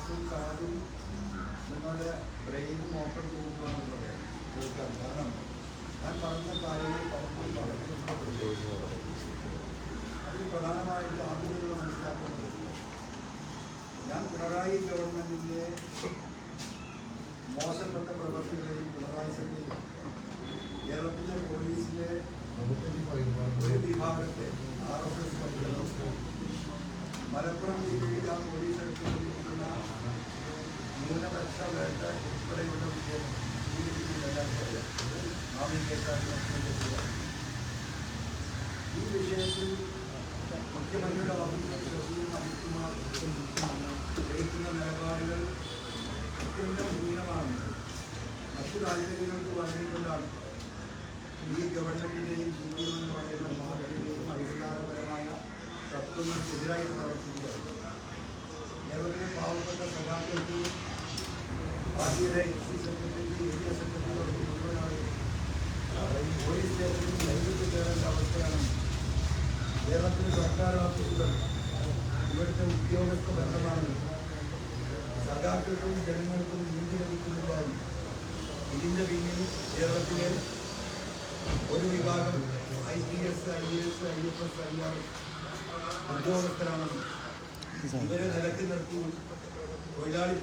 മനസ്സും കാതും നിങ്ങളുടെ ബ്രെയിനും ഓപ്പൺ ചെയ്യുന്നതാണ് പറയാം. കാരണം ഞാൻ പറഞ്ഞ കാര്യങ്ങൾ പലപ്പോഴും പഠനത്തിലുള്ള അതിൽ പ്രധാനമായിട്ട് ആദ്യങ്ങൾ മനസ്സിലാക്കുന്നത് ഞാൻ പിണറായി ഗവൺമെൻറ്റിൻ്റെ മോശപ്പെട്ട പ്രവർത്തികളെയും പിണറായി സഭയിൽ കേരളത്തിലെ പോലീസിലെ ഒരു വിഭാഗത്തെ RSS പട്ടികളും മലപ്പുറം ജില്ലയിൽ ആ പോലീസ് എടുത്തുകൊണ്ടിരിക്കുന്ന ന്യൂനപക്ഷ വേട്ട ഉൾപ്പെടെയുള്ള വിഷയം ഈ വിഷയത്തിൽ മുഖ്യമന്ത്രിയുടെ എടുക്കുന്ന നിലപാടുകൾ അത്യന്തം ഹീനമാണ്. മറ്റു താല്പര്യങ്ങൾക്ക് പറഞ്ഞുകൊണ്ടാണ് ഈ ഗവൺമെന്റിന്റെയും CPM എന്ന് പറയുന്ന പാർട്ടിയുടെയും അടിസ്ഥാനപരമായ തത്വങ്ങൾക്കെതിരായി പ്രവർത്തിക്കുകയാണ്. കേരളത്തിലെ പാവപ്പെട്ട സഖാക്കൾക്ക് പാർട്ടിയുടെ എക്സൈസ് സെക്രട്ടറി ഏരിയ സെക്രട്ടറി മുഴുവനാണ് പോലീസ് സ്റ്റേഷനിൽ ലൈംഗിക കയറേണ്ട അവസ്ഥയാണ്. കേരളത്തിലെ സർക്കാർ ഓഫീസുകൾ ഇവിടുത്തെ ഉദ്യോഗസ്ഥ ബന്ധമാണ്. സഖാക്കൾക്കും ജനങ്ങൾക്കും നീതി ലഭിക്കുന്നതിനായി ഇതിൻ്റെ പിന്നിൽ കേരളത്തിലെ ഒരു വിഭാഗം IPS, IAS, IFS, IR ഉദ്യോഗസ്ഥരാണ്. ഇവരെ നിലക്ക് നിർത്തി തൊഴിലാളി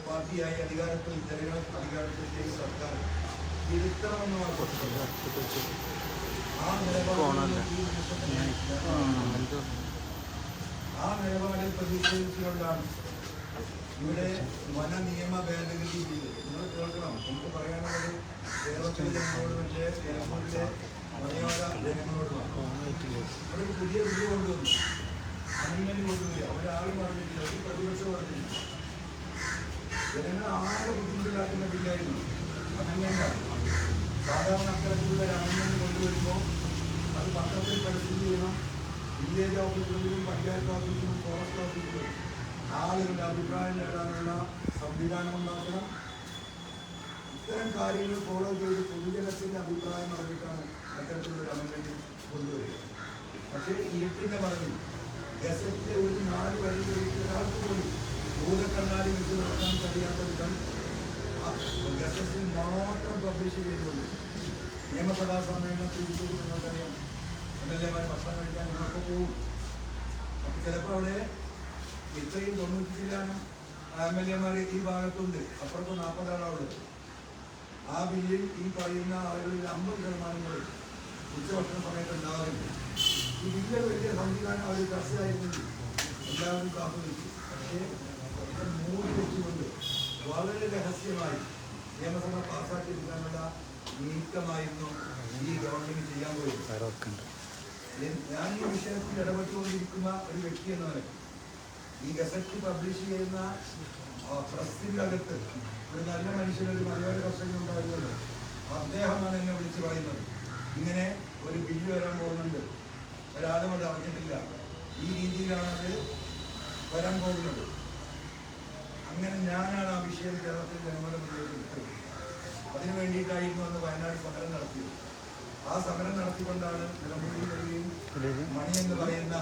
പാർട്ടിയായി അധികാരത്തിൽ ജനങ്ങൾ അധികാരത്തിൽ സർക്കാർ തിരുത്തണമെന്ന് ആ നിലപാടിൽ പ്രതിഷേധിച്ചുകൊണ്ടാണ് ഇവിടെ വന നിയമ ഭേദഗതി ബില്ല്. നിങ്ങൾ കേൾക്കണം, എനിക്ക് പറയാനുള്ളത് കേരളത്തിലെ ജനങ്ങളോട് പക്ഷേ കേരളത്തിലെ മലയാള ജനങ്ങളോടുമാണ്. ഇവിടെ പുതിയ ബില്ല് കൊണ്ടുവന്നു, അണിമണി കൊണ്ടുവരിക. ഒരാൾ പറഞ്ഞിട്ടില്ല, ഒരു പ്രതിപക്ഷം പറഞ്ഞില്ല. ജനങ്ങൾ ആകെ ബുദ്ധിമുട്ടിലാക്കുന്ന ബില്ലായിരുന്നു. അങ്ങനെയാണ് സാധാരണ അത്തരത്തിലുള്ള അണിമണി കൊണ്ടുവരുമ്പോൾ അത് പത്രത്തിൽ പരസ്യം ചെയ്യണം. വില്ലേജ് ഓഫീസുകളിലും പഞ്ചായത്ത് ഓഫീസിലും ഫോറസ്റ്റ് ഓഫീസിലും ആളുകളുടെ അഭിപ്രായം നേടാനുള്ള സംവിധാനം ഉണ്ടാക്കണം. ഇത്തരം കാര്യങ്ങൾ ഫോളോ ചെയ്ത് പൊതുജനത്തിൻ്റെ അഭിപ്രായം അറിയിട്ടാണ് അത്തരത്തിലുള്ള അമൻമെന്റ് കൊണ്ടുവരിക. പക്ഷേ ഇരുട്ടിൻ്റെ മറവിൽ ഗസറ്റിലെ ഒരു 4 വരി ഒരാൾക്ക് പോലും ഭൂതക്കണ്ണാടി വെച്ച് നടക്കാൻ കഴിയാത്ത വിധം ഗസറ്റിൽ മാത്രം പബ്ലിഷ് ചെയ്തുകൊണ്ട് നിയമസഭാ സമ്മേളനത്തിൽ നിങ്ങൾക്കറിയാം MLA-മാർ ഭക്ഷണം കഴിക്കാൻ ഞങ്ങൾക്ക് പോകും. അപ്പം ചിലപ്പോൾ അവിടെ ഇത്രയും 90 MLA-മാർ ഈ ഭാഗത്തുണ്ട്, അപ്പുറത്ത് 40 ആളുള്ളത്. ആ ബില്ലിൽ ഈ പറയുന്ന ആളുകളിൽ 50% ഉച്ചഭക്ഷണ സമയത്ത് ഉണ്ടാകുന്നുണ്ട്. ഈ ബില്ല് വലിയ സംവിധാനം അവർ ചർച്ചയായിരുന്നെങ്കിൽ എല്ലാവരും കാത്തു നിൽക്കും. പക്ഷേ മൂടി വെച്ചുകൊണ്ട് വളരെ രഹസ്യമായി നിയമസഭ പാസ്സാക്കിയെടുക്കാനുള്ള നീക്കമായിരുന്നു ഈ ഗവൺമെന്റ് ചെയ്യാൻ പോയത്. ഞാൻ ഈ വിഷയത്തിൽ ഇടപെട്ടുകൊണ്ടിരിക്കുന്ന ഒരു വ്യക്തി എന്ന നിലയ്ക്ക് ഈ ഗസറ്റ് പബ്ലിഷ് ചെയ്യുന്ന പ്രസിന്റെ അകത്ത് ഒരു നല്ല മനുഷ്യനൊരു മലയാള കർഷകൻ ഉണ്ടായിരുന്നല്ലോ, അദ്ദേഹമാണ് എന്നെ വിളിച്ചു പറയുന്നത്, ഇങ്ങനെ ഒരു ബില്ല് വരാൻ പോകുന്നുണ്ട്, ഒരാളും അത് അറിഞ്ഞിട്ടില്ല, ഈ രീതിയിലാണ് അത് വരാൻ പോകുന്നത്. അങ്ങനെ ഞാനാണ് ആ വിഷയം കേരളത്തിൽ ജനങ്ങളുടെ മുന്നിലേക്ക് എടുത്തത്. അതിനു വേണ്ടിയിട്ടായിരുന്നു അന്ന് വയനാട് സമരം നടത്തിയത്. ആ സമരം നടത്തിക്കൊണ്ടാണ് നിലമ്പൂരിൽ വരികയും മണി എന്ന് പറയുന്ന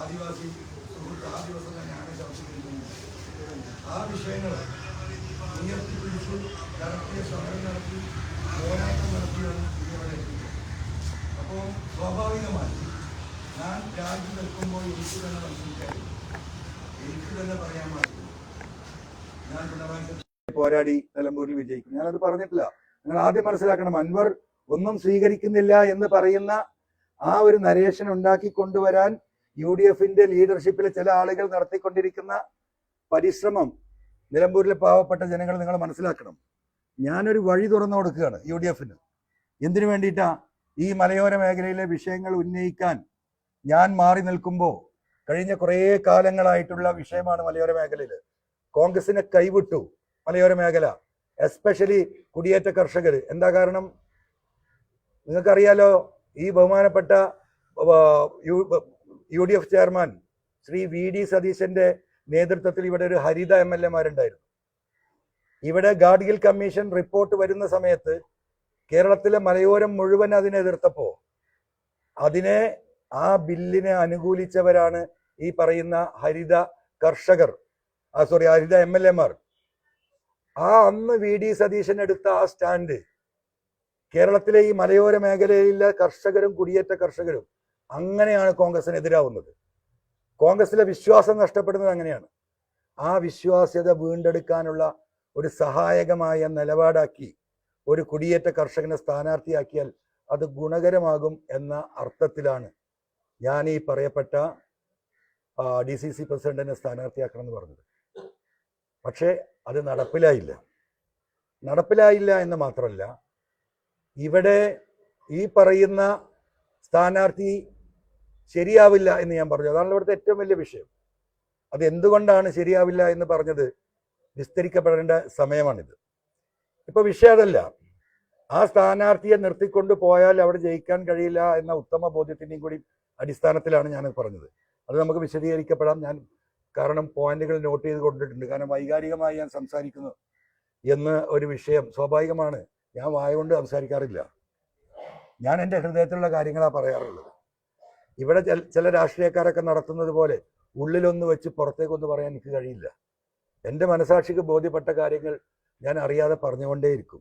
ആദിവാസി സുഹൃത്ത് ആ ദിവസം തന്നെയാണ് ചർച്ച ചെയ്തിരുന്നത്. ആ വിഷയങ്ങൾ ഉയർത്തിപ്പിടിച്ച് നടത്തിയ സമരം നടത്തി പോരാട്ടം നടത്തിയാണ് ഇവിടെ എത്തിയത്. അപ്പോൾ സ്വാഭാവികമായി ഞാൻ രാജ്യം നിൽക്കുമ്പോൾ എനിക്ക് തന്നെ മനസ്സിലായിരുന്നു, എനിക്ക് തന്നെ പറയാൻ പാടില്ല ഞാൻ പിണറായി പോരാടി നിലമ്പൂരിൽ വിജയിക്കും. ഞാനത് പറഞ്ഞിട്ടില്ല. നിങ്ങൾ ആദ്യം മനസ്സിലാക്കണം, അൻവർ ഒന്നും സ്വീകരിക്കുന്നില്ല എന്ന് പറയുന്ന ആ ഒരു നരേഷൻ ഉണ്ടാക്കി കൊണ്ടുവരാൻ UDF-ന്റെ ലീഡർഷിപ്പിലെ ചില ആളുകൾ നടത്തിക്കൊണ്ടിരിക്കുന്ന പരിശ്രമം നിലമ്പൂരിലെ പാവപ്പെട്ട ജനങ്ങൾ നിങ്ങൾ മനസ്സിലാക്കണം. ഞാനൊരു വഴി തുറന്നു കൊടുക്കുകയാണ് UDF-ന്. എന്തിനു വേണ്ടിയിട്ടാ? ഈ മലയോര മേഖലയിലെ വിഷയങ്ങൾ ഉന്നയിക്കാൻ ഞാൻ മാറി നിൽക്കുമ്പോൾ കഴിഞ്ഞ കുറേ കാലങ്ങളായിട്ടുള്ള വിഷയമാണ് മലയോര മേഖലയിൽ. കോൺഗ്രസിനെ കൈവിട്ടു മലയോര മേഖല, എസ്പെഷ്യലി കുടിയേറ്റ കർഷകർ. എന്താ കാരണം? നിങ്ങൾക്കറിയാലോ, ഈ ബഹുമാനപ്പെട്ട UDF ചെയർമാൻ ശ്രീ VD സതീശന്റെ നേതൃത്വത്തിൽ ഇവിടെ ഒരു ഹരിത MLA-മാരുണ്ടായിരുന്നു. ഇവിടെ ഗാഡ്ഗിൽ കമ്മീഷൻ റിപ്പോർട്ട് വരുന്ന സമയത്ത് കേരളത്തിലെ മലയോരം മുഴുവൻ അതിനെ എതിർത്തപ്പോൾ അതിനെ ആ ബില്ലിനെ അനുകൂലിച്ചവരാണ് ഈ പറയുന്ന ഹരിത കർഷകർ. ഹരിത MLA മാർ അന്ന് VD സതീശൻ എടുത്ത ആ സ്റ്റാൻഡ് കേരളത്തിലെ ഈ മലയോര മേഖലയിലെ കർഷകരും കുടിയേറ്റ കർഷകരും അങ്ങനെയാണ് കോൺഗ്രസിനെതിരാവുന്നത്. കോൺഗ്രസിലെ വിശ്വാസം നഷ്ടപ്പെടുന്നത് അങ്ങനെയാണ്. ആ വിശ്വാസ്യത വീണ്ടെടുക്കാനുള്ള ഒരു സഹായകമായ നിലപാടാക്കി ഒരു കുടിയേറ്റ കർഷകനെ സ്ഥാനാർത്ഥിയാക്കിയാൽ അത് ഗുണകരമാകും എന്ന അർത്ഥത്തിലാണ് ഞാൻ ഈ പറയപ്പെട്ട DCC പ്രസിഡന്റിനെ സ്ഥാനാർത്ഥിയാക്കണം എന്ന് പറഞ്ഞത്. പക്ഷേ അത് നടപ്പിലായില്ല എന്ന് മാത്രമല്ല, ഇവിടെ ഈ പറയുന്ന സ്ഥാനാർത്ഥി ശരിയാവില്ല എന്ന് ഞാൻ പറഞ്ഞു. അതാണ് ഇവിടുത്തെ ഏറ്റവും വലിയ വിഷയം. അത് എന്തുകൊണ്ടാണ് ശരിയാവില്ല എന്ന് പറഞ്ഞത് വിസ്തരിക്കപ്പെടേണ്ട സമയമാണിത്. ഇപ്പൊ വിഷയം അതല്ല. ആ സ്ഥാനാർത്ഥിയെ നിർത്തിക്കൊണ്ട് പോയാൽ അവിടെ ജയിക്കാൻ കഴിയില്ല എന്ന ഉത്തമ ബോധ്യത്തിൻ്റെയും കൂടി അടിസ്ഥാനത്തിലാണ് ഞാനത് പറഞ്ഞത്. അത് നമുക്ക് വിശദീകരിക്കപ്പെടാം. ഞാൻ കാരണം പോയിന്റുകൾ നോട്ട് ചെയ്ത് കൊണ്ടിട്ടുണ്ട്. കാരണം വൈകാരികമായി ഞാൻ സംസാരിക്കുന്നു എന്ന് ഒരു വിഷയം സ്വാഭാവികമാണ്. ഞാൻ വായ കൊണ്ട് സംസാരിക്കാറില്ല. ഞാൻ എൻ്റെ ഹൃദയത്തിലുള്ള കാര്യങ്ങളാണ് പറയാറുള്ളത്. ഇവിടെ ചില രാഷ്ട്രീയക്കാരൊക്കെ നടത്തുന്നത് പോലെ ഉള്ളിലൊന്ന് വെച്ച് പുറത്തേക്കൊന്ന് പറയാൻ എനിക്ക് കഴിയില്ല. എൻ്റെ മനസാക്ഷിക്ക് ബോധ്യപ്പെട്ട കാര്യങ്ങൾ ഞാൻ അറിയാതെ പറഞ്ഞുകൊണ്ടേയിരിക്കും.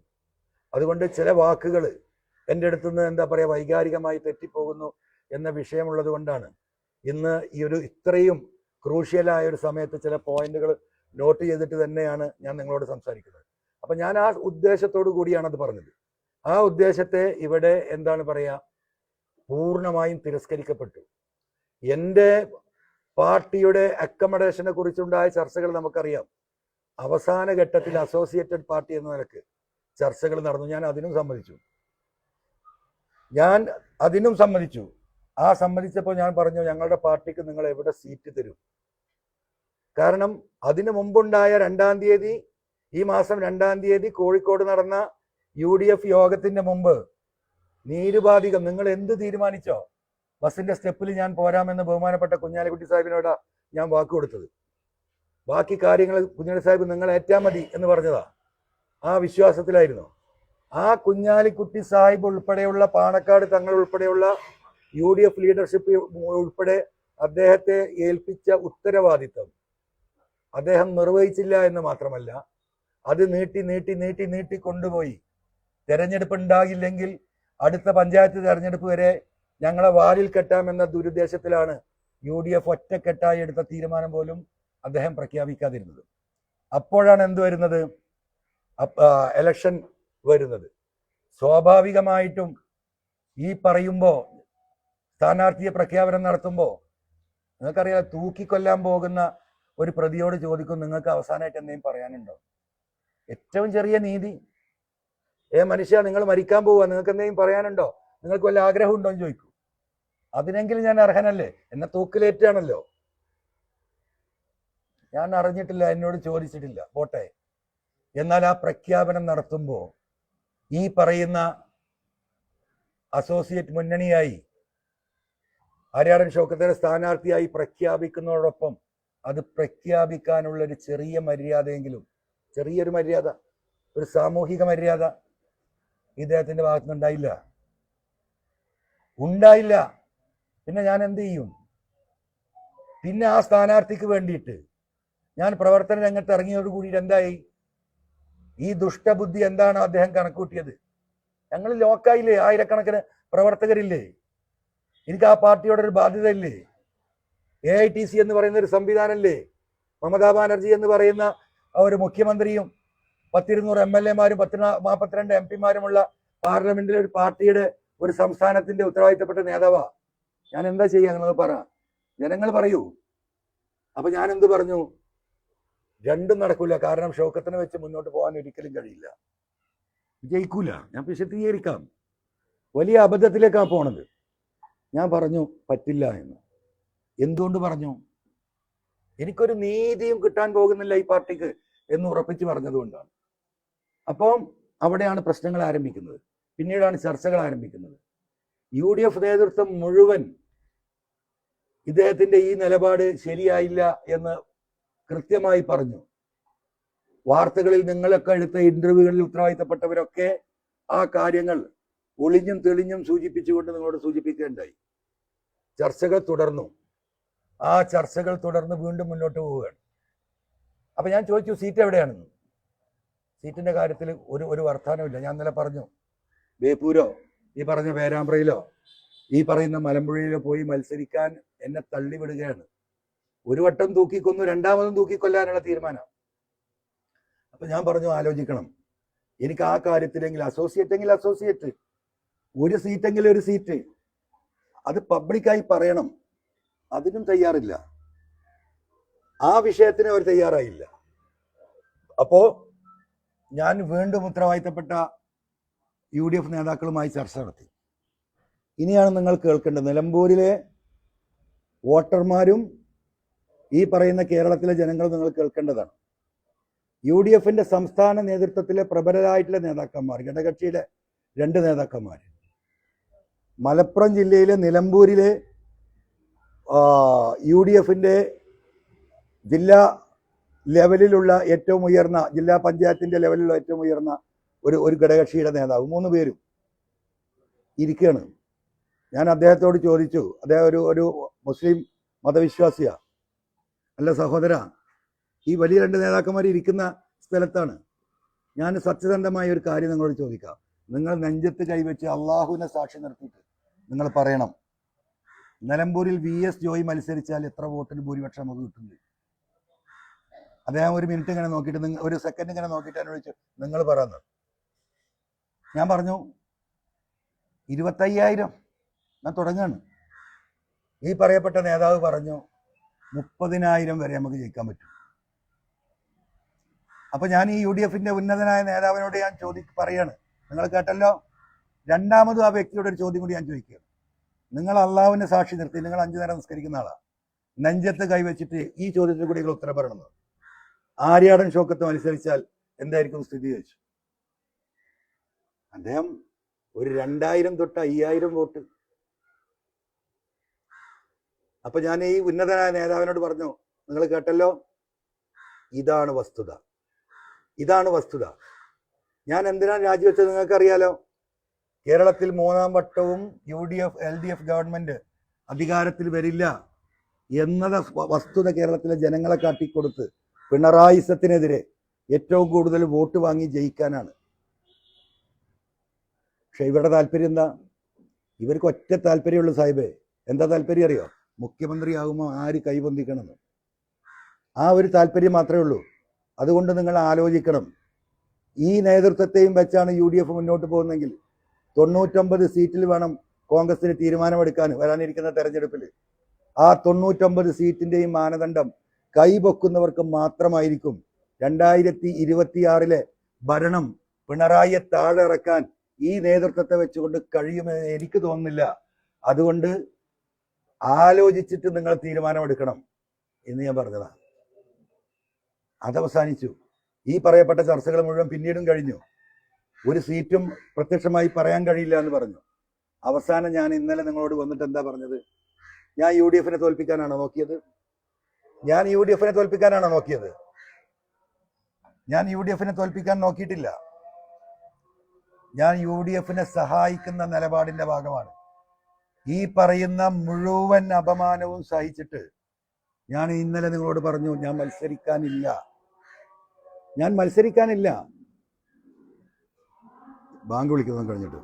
അതുകൊണ്ട് ചില വാക്കുകൾ എൻ്റെ അടുത്തുനിന്ന് എന്താ പറയുക വൈകാരികമായി തെറ്റിപ്പോകുന്നു എന്ന വിഷയമുള്ളത് കൊണ്ടാണ് ഇന്ന് ഈ ഒരു ഇത്രയും ക്രൂഷ്യലായ ഒരു സമയത്ത് ചില പോയിന്റുകൾ നോട്ട് ചെയ്തിട്ട് തന്നെയാണ് ഞാൻ നിങ്ങളോട് സംസാരിക്കുന്നത്. അപ്പം ഞാൻ ആ ഉദ്ദേശത്തോടു കൂടിയാണ് അത് പറഞ്ഞത്. ആ ഉദ്ദേശത്തെ ഇവിടെ എന്താണ് പറയുക പൂർണ്ണമായും തിരസ്കരിക്കപ്പെട്ടു. എൻ്റെ പാർട്ടിയുടെ അക്കമഡേഷനെ കുറിച്ചുണ്ടായ ചർച്ചകൾ നമുക്കറിയാം. അവസാന ഘട്ടത്തിൽ അസോസിയേറ്റഡ് പാർട്ടി എന്ന നിലക്ക് ചർച്ചകൾ നടന്നു. ഞാൻ അതിനും സമ്മതിച്ചു. ആ സമ്മതിച്ചപ്പോൾ ഞാൻ പറഞ്ഞു ഞങ്ങളുടെ പാർട്ടിക്ക് നിങ്ങൾ എവിടെ സീറ്റ് തരും. കാരണം അതിനു മുമ്പുണ്ടായ 2-ാം തീയതി ഈ മാസം 2-ാം തീയതി കോഴിക്കോട് നടന്ന UDF യോഗത്തിന്റെ മുമ്പ് നിരുപാധികം നിങ്ങൾ എന്ത് തീരുമാനിച്ചോ ബസിന്റെ സ്റ്റെപ്പിൽ ഞാൻ പോരാമെന്ന് ബഹുമാനപ്പെട്ട കുഞ്ഞാലിക്കുട്ടി സാഹിബിനോടാ ഞാൻ വാക്ക് കൊടുത്തത്. ബാക്കി കാര്യങ്ങൾ കുഞ്ഞാലി സാഹിബ് നിങ്ങൾ ഏറ്റാ മതി എന്ന് പറഞ്ഞതാ. ആ വിശ്വാസത്തിലായിരുന്നു. ആ കുഞ്ഞാലിക്കുട്ടി സാഹിബ് ഉൾപ്പെടെയുള്ള പാണക്കാട് തങ്ങൾ ഉൾപ്പെടെയുള്ള UDF ലീഡർഷിപ്പ് ഉൾപ്പെടെ അദ്ദേഹത്തെ ഏൽപ്പിച്ച ഉത്തരവാദിത്തം അദ്ദേഹം നിർവഹിച്ചില്ല എന്ന് മാത്രമല്ല അത് നീട്ടി കൊണ്ടുപോയി. തെരഞ്ഞെടുപ്പ് ഉണ്ടാകില്ലെങ്കിൽ അടുത്ത പഞ്ചായത്ത് തെരഞ്ഞെടുപ്പ് വരെ ഞങ്ങളെ വാലിൽ കെട്ടാമെന്ന ദുരുദ്ദേശത്തിലാണ് UDF ഒറ്റക്കെട്ടായി എടുത്ത തീരുമാനം പോലും അദ്ദേഹം പ്രഖ്യാപിക്കാതിരുന്നത്. അപ്പോഴാണ് എന്ത് വരുന്നത്? എലക്ഷൻ വരുന്നത്. സ്വാഭാവികമായിട്ടും ഈ പറയുമ്പോൾ സ്ഥാനാർത്ഥിയെ പ്രഖ്യാപനം നടത്തുമ്പോൾ നിങ്ങൾക്കറിയാം തൂക്കിക്കൊല്ലാൻ പോകുന്ന ഒരു പ്രതിയോട് ചോദിക്കും നിങ്ങൾക്ക് അവസാനമായിട്ട് എന്തെങ്കിലും പറയാനുണ്ടോ? ഏറ്റവും ചെറിയ നീതി. മനുഷ്യ നിങ്ങൾ മരിക്കാൻ പോവുക നിങ്ങൾക്ക് എന്തെങ്കിലും പറയാനുണ്ടോ? നിങ്ങൾക്ക് വല്ല ആഗ്രഹം ഉണ്ടോ എന്ന് ചോദിക്കൂ. അതിനെങ്കിലും ഞാൻ അർഹനല്ലേ? എന്നെ തൂക്കിലേറ്റാണല്ലോ. ഞാൻ അറിഞ്ഞിട്ടില്ല, എന്നോട് ചോദിച്ചിട്ടില്ല, പോട്ടെ. എന്നാൽ ആ പ്രഖ്യാപനം നടത്തുമ്പോൾ ഈ പറയുന്ന അസോസിയേറ്റ് മുന്നണിയായി ആര്യാടൻ ഷൗക്കത്തിനെ സ്ഥാനാർത്ഥിയായി പ്രഖ്യാപിക്കുന്നതോടൊപ്പം അത് പ്രഖ്യാപിക്കാനുള്ള ഒരു ചെറിയ മര്യാദയെങ്കിലും, ചെറിയൊരു മര്യാദ, ഒരു സാമൂഹിക മര്യാദ ഇദ്ദേഹത്തിന്റെ ഭാഗത്തുനിന്നുണ്ടായില്ല. പിന്നെ ഞാൻ എന്ത് ചെയ്യും? പിന്നെ ആ സ്ഥാനാർത്ഥിക്ക് വേണ്ടിയിട്ട് ഞാൻ പ്രവർത്തന രംഗത്ത് ഇറങ്ങിയോടുകൂടി എന്തായി? ഈ ദുഷ്ടബുദ്ധി എന്താണ് അദ്ദേഹം കണക്കൂട്ടിയത്? ഞങ്ങൾ ലോക്കായില്ലേ? ആയിരക്കണക്കിന് പ്രവർത്തകരില്ലേ? എനിക്ക് ആ പാർട്ടിയോടൊരു ബാധ്യത ഇല്ലേ? AITC എന്ന് പറയുന്ന ഒരു സംവിധാനമല്ലേ? മമതാ ബാനർജി എന്ന് പറയുന്ന ഒരു മുഖ്യമന്ത്രിയും 10-200 MLA-മാരും 42 MP-മാരുമുള്ള പാർലമെന്റിലെ ഒരു പാർട്ടിയുടെ ഒരു സംസ്ഥാനത്തിന്റെ ഉത്തരവാദിത്തപ്പെട്ട നേതാവാ. ഞാൻ എന്താ ചെയ്യാ? നിങ്ങൾ പറ, ജനങ്ങൾ പറയൂ. അപ്പൊ ഞാൻ എന്ത് പറഞ്ഞു? രണ്ടും നടക്കൂല. കാരണം ഷൗക്കത്തിനെ വെച്ച് മുന്നോട്ട് പോകാൻ ഒരിക്കലും കഴിയില്ല, ജയിക്കൂല. ഞാൻ വിശദീകരിക്കാം. വലിയ അബദ്ധത്തിലേക്കാണ് പോണത്. ഞാൻ പറഞ്ഞു പറ്റില്ല എന്ന്. എന്തുകൊണ്ട് പറഞ്ഞു? എനിക്കൊരു നീതിയും കിട്ടാൻ പോകുന്നില്ല ഈ പാർട്ടിക്ക് എന്ന് ഉറപ്പിച്ച് പറഞ്ഞതുകൊണ്ടാണ്. അപ്പം അവിടെയാണ് പ്രശ്നങ്ങൾ ആരംഭിക്കുന്നത്. പിന്നീടാണ് ചർച്ചകൾ ആരംഭിക്കുന്നത്. UDF നേതൃത്വം മുഴുവൻ ഇദ്ദേഹത്തിന്റെ ഈ നിലപാട് ശരിയായില്ല എന്ന് കൃത്യമായി പറഞ്ഞു. വാർത്തകളിൽ നിങ്ങളൊക്കെ എടുത്ത ഇന്റർവ്യൂകളിൽ ഉത്തരവാദിത്തപ്പെട്ടവരൊക്കെ ആ കാര്യങ്ങൾ ഒളിഞ്ഞും തെളിഞ്ഞും സൂചിപ്പിച്ചുകൊണ്ട് നിങ്ങളോട് സൂചിപ്പിക്കുകയുണ്ടായി. ചർച്ചകൾ തുടർന്നു. ആ ചർച്ചകൾ തുടർന്ന് വീണ്ടും മുന്നോട്ട് പോവുകയാണ്. അപ്പൊ ഞാൻ ചോദിച്ചു സീറ്റ് എവിടെയാണെന്ന്. സീറ്റിന്റെ കാര്യത്തിൽ ഒരു വർത്തമാനമില്ല. ഞാൻ ഇന്നലെ പറഞ്ഞു, ബേപ്പൂരോ ഈ പറഞ്ഞ പേരാമ്പ്രയിലോ ഈ പറയുന്ന മലമ്പുഴയിലോ പോയി മത്സരിക്കാൻ എന്നെ തള്ളിവിടുകയാണ്. ഒരു വട്ടം തൂക്കിക്കൊന്നു, രണ്ടാമതും തൂക്കിക്കൊല്ലാനുള്ള തീരുമാനം. അപ്പൊ ഞാൻ പറഞ്ഞു ആലോചിക്കണം. എനിക്ക് ആ കാര്യത്തിലെങ്കിൽ അസോസിയേറ്റ്, ഒരു സീറ്റെങ്കിലും ഒരു സീറ്റ്, അത് പബ്ലിക്കായി പറയണം. അതിനും തയ്യാറില്ല. ആ വിഷയത്തിന് അവർ തയ്യാറായില്ല. അപ്പോ ഞാൻ വീണ്ടും ഉത്തരവാദിത്തപ്പെട്ട UDF നേതാക്കളുമായി ചർച്ച നടത്തി. ഇനിയാണ് നിങ്ങൾ കേൾക്കേണ്ടത്. നിലമ്പൂരിലെ വോട്ടർമാരും ഈ പറയുന്ന കേരളത്തിലെ ജനങ്ങളും നിങ്ങൾ കേൾക്കേണ്ടതാണ്. UDFന്റെ സംസ്ഥാന നേതൃത്വത്തിലെ പ്രബലരായിട്ടുള്ള നേതാക്കന്മാർ, ഘടകകക്ഷിയിലെ 2 നേതാക്കന്മാർ, മലപ്പുറം ജില്ലയിലെ നിലമ്പൂരിലെ UDFന്റെ ജില്ലാ ലെവലിലുള്ള ഏറ്റവും ഉയർന്ന, ജില്ലാ പഞ്ചായത്തിന്റെ ലെവലിലുള്ള ഏറ്റവും ഉയർന്ന ഒരു ഘടകകക്ഷിയുടെ നേതാവ്, 3 പേരും ഇരിക്കുകയാണ്. ഞാൻ അദ്ദേഹത്തോട് ചോദിച്ചു, അദ്ദേഹം ഒരു മുസ്ലിം മതവിശ്വാസിയാ. അല്ല സഹോദര, ഈ വലിയ 2 നേതാക്കന്മാർ ഇരിക്കുന്ന സ്ഥലത്താണ്. ഞാൻ സത്യസന്ധമായ ഒരു കാര്യം നിങ്ങളോട് ചോദിക്കാം. നിങ്ങൾ നെഞ്ചത്ത് കൈവച്ച് അള്ളാഹുവിനെ സാക്ഷി നിർത്തിയിട്ട് നിങ്ങൾ പറയണം, നിലമ്പൂരിൽ VS ജോയി മത്സരിച്ചാൽ എത്ര വോട്ടിന് ഭൂരിപക്ഷം നമുക്ക് കിട്ടുന്നത്? അദ്ദേഹം ഒരു മിനിറ്റ് ഇങ്ങനെ നോക്കിയിട്ട്, ഒരു സെക്കൻഡ് ഇങ്ങനെ നോക്കിയിട്ട് എന്നോട് ചോദിച്ചു, നിങ്ങൾ പറയുന്നത്. ഞാൻ പറഞ്ഞു 25,000. ഞാൻ തുടങ്ങാണ്. ഈ പറയപ്പെട്ട നേതാവ് പറഞ്ഞു 30,000 വരെ നമുക്ക് ജയിക്കാൻ പറ്റും. അപ്പൊ ഞാൻ ഈ UDFന്റെ ഉന്നതനായ നേതാവിനോട് ഞാൻ പറയാണ്, നിങ്ങൾ കേട്ടല്ലോ. രണ്ടാമതും ആ വ്യക്തിയോട് ഒരു ചോദ്യം കൂടി ഞാൻ ചോദിക്കുകയാണ്. നിങ്ങൾ അള്ളാഹുവിനെ സാക്ഷി നിർത്തി, നിങ്ങൾ 5 നേരം നിസ്കരിക്കുന്ന ആളാ, നെഞ്ചത്ത് കൈവച്ചിട്ട് ഈ ചോദ്യത്തിൽ കൂടി നിങ്ങൾ ഉത്തരം പറയണമെന്ന്. ആര്യാടൻ ഷൗക്കത്ത് മത്സരിച്ചാൽ എന്തായിരിക്കും സ്ഥിതി ചോദിച്ചു. അദ്ദേഹം ഒരു 2000 തൊട്ട് 5000 വോട്ട്. അപ്പൊ ഞാൻ ഈ ഉന്നതനായ നേതാവിനോട് പറഞ്ഞു, നിങ്ങൾ കേട്ടല്ലോ, ഇതാണ് വസ്തുത. ഞാൻ എന്തിനാണ് രാജിവെച്ചത് നിങ്ങൾക്കറിയാലോ. കേരളത്തിൽ 3ാം വട്ടവും LDF ഗവൺമെന്റ് അധികാരത്തിൽ വരില്ല എന്നത് വസ്തുത കേരളത്തിലെ ജനങ്ങളെ കാട്ടിക്കൊടുത്ത് പിണറായിസത്തിനെതിരെ ഏറ്റവും കൂടുതൽ വോട്ട് വാങ്ങി ജയിക്കാനാണ്. പക്ഷെ ഇവരുടെ താല്പര്യം എന്താ? ഇവർക്ക് ഒറ്റ താല്പര്യമുള്ളൂ സാഹിബേ. എന്താ താല്പര്യം അറിയോ? മുഖ്യമന്ത്രിയാകുമ്പോൾ ആര് കൈപൊന്തിക്കണമെന്ന്. ആ ഒരു താല്പര്യം മാത്രമേ ഉള്ളൂ. അതുകൊണ്ട് നിങ്ങൾ ആലോചിക്കണം. ഈ നേതൃത്വത്തെയും വെച്ചാണ് UDF മുന്നോട്ട് പോകുന്നതെങ്കിൽ 99 സീറ്റിൽ വേണം കോൺഗ്രസിന് തീരുമാനമെടുക്കാൻ വരാനിരിക്കുന്ന തെരഞ്ഞെടുപ്പിൽ. ആ 99 സീറ്റിന്റെയും മാനദണ്ഡം കൈപൊക്കുന്നവർക്ക് മാത്രമായിരിക്കും 2026 ഭരണം പിണറായിയെ താഴെ ഇറക്കാൻ ഈ നേതൃത്വത്തെ വെച്ചുകൊണ്ട് കഴിയുമെന്ന് എനിക്ക് തോന്നുന്നില്ല. അതുകൊണ്ട് ആലോചിച്ചിട്ട് നിങ്ങൾ തീരുമാനമെടുക്കണം എന്ന് ഞാൻ പറഞ്ഞതാണ്. അതവസാനിച്ചു. ഈ പറയപ്പെട്ട ചർച്ചകൾ മുഴുവൻ പിന്നീടും കഴിഞ്ഞു. ഒരു സീറ്റും പ്രത്യക്ഷമായി പറയാൻ കഴിയില്ല എന്ന് പറഞ്ഞു. അവസാനം ഞാൻ ഇന്നലെ നിങ്ങളോട് വന്നിട്ട് എന്താ പറഞ്ഞത്? ഞാൻ UDFനെ തോൽപ്പിക്കാനാണോ നോക്കിയത്? ഞാൻ UDFനെ തോൽപ്പിക്കാൻ നോക്കിയിട്ടില്ല. ഞാൻ UDFനെ സഹായിക്കുന്ന നിലപാടിന്റെ ഭാഗമാണ്. ഈ പറയുന്ന മുഴുവൻ അപമാനവും സഹിച്ചിട്ട് ഞാൻ ഇന്നലെ നിങ്ങളോട് പറഞ്ഞു, ഞാൻ മത്സരിക്കാനില്ല. ബാങ്ക് വിളിക്കുന്നത് കഴിഞ്ഞിട്ട്